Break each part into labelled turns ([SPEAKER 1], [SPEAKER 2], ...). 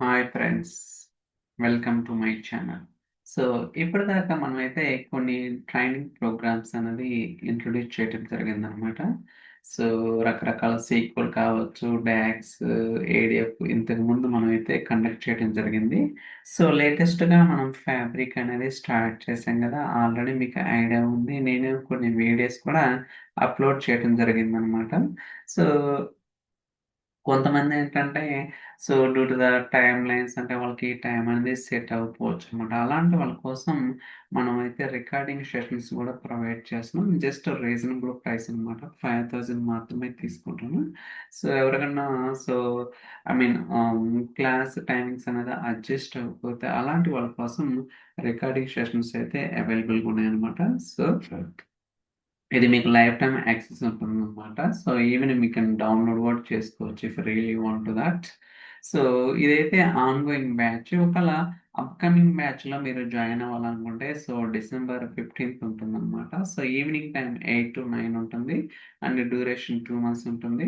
[SPEAKER 1] Hi friends. Welcome to my channel. So, ఇప్పటిదాకా మనమైతే కొన్ని ట్రైనింగ్ ప్రోగ్రామ్స్ అనేది ఇంట్రొడ్యూస్ చేయటం జరిగిందనమాట. సో, రకరకాల సీక్వెల్ కావచ్చు, డాక్స్, ఏడీఎఫ్ ఇంతకుముందు మనమైతే కండక్ట్ చేయడం జరిగింది. సో, లేటెస్ట్‌గా మనం ఫ్యాబ్రిక్ అనేది స్టార్ట్ చేశాం గదా! ఆల్రెడీ మీకు ఐడియా ఉంది. నేను కొన్ని వీడియోస్ కూడా అప్‌లోడ్ చేయడం జరిగిందనమాట. సో కొంతమందేంటంటే, due to the time lines అంటే వాళ్ళకి టైం అనేది సెట్ అవ్వకపోవచ్చనమాట. అలాంటి వాళ్ళ కోసం మనమైతే రికార్డింగ్ సెషన్స్ గూడా ప్రొవైడ్ చేస్తున్నాం. జస్ట్ రీజనబుల్ ప్రైస్ అనమాట. 5000 మాత్రమే తీసుకుంటాము. ఎవరికన్నా so, I mean class timings అనేది అడ్జస్ట్ అవ్వకపోతే అలాంటి వాళ్ళ కోసం రికార్డింగ్ సెషన్స్ అయితే అవైలబుల్‌గా ఉన్నాయన్నమాట. సో ఇది మీకు లైఫ్ టైమ్ యాక్సెస్ ఉంటుందనమాట. ఈవెన్ యూ కెన్ డౌన్‌లోడ్ కూడా చేసుకోవచ్చు if really want to that. So, ఇదైతే ఆన్‌గోయింగ్ బ్యాచ్. ఒకవేళ అప్‌కమింగ్ బ్యాచ్‌లో మీరు జాయిన్ అవ్వాలనుకుంటే డిసెంబర్ 15థ్ ఉంటుందనమాట. ఈవినింగ్ టైమ్ 8-9 ఉంటుంది. అండ్ డ్యూరేషన్ 2 మంత్స్ ఉంటుంది.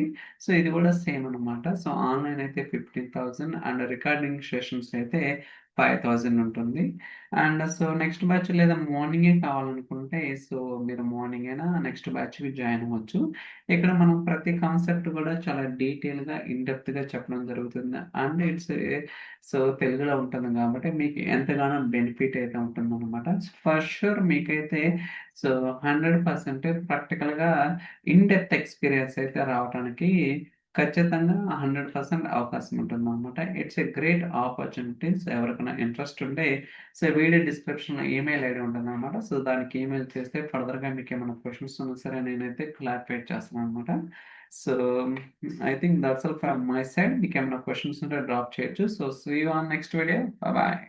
[SPEAKER 1] ఇది కూడా సేమ్ అనమాట. ఆన్‌లైన్ అయితే 15,000 అండ్ రికార్డింగ్ సెషన్స్ అయితే 5,000 ఉంటుంది. నెక్స్ట్ బ్యాచ్ లేదా మార్నింగే కావాలనుకుంటే మీరు మార్నింగ్ అయినా నెక్స్ట్ బ్యాచ్‌కి జాయిన్ అవ్వచ్చు. ఇక్కడ మనం ప్రతి కాన్సెప్ట్ కూడా చాలా డీటెయిల్‌గా, ఇన్ డెప్త్‌గా చెప్పడం జరుగుతుంది. అండ్ ఇట్స్ తెలుగులో ఉంటుంది కాబట్టి మీకు ఎంతగానో బెనిఫిట్ అయితే ఉంటుందన్నమాట. ఫర్ ష్యూర్ మీకైతే సో 100% ప్రాక్టికల్‌గా ఇన్ డెప్త్ ఎక్స్‌పీరియన్స్ అయితే రావటానికి ఖచ్చితంగా 100% అవకాశం ఉంటుందన్నమాట. ఇట్స్ ఎ గ్రేట్ ఆపర్చునిటీస్ ఎవరికైనా ఇంట్రెస్ట్ ఉంటే వీడియో డిస్క్రిప్షన్‌లో ఈమెయిల్ ఐడీ ఉంటుందనమాట. దానికి ఈమెయిల్ చేస్తే ఫర్దర్‌గా మీకేమైనా క్వెషన్స్ ఉన్నా సరే నేనైతే క్లారిఫై చేస్తాననమాట. So, I think that's all from my side. మీకేమైనా క్వెషన్స్ ఉంటే డ్రాప్ చేయొచ్చు. See you on next video. Bye.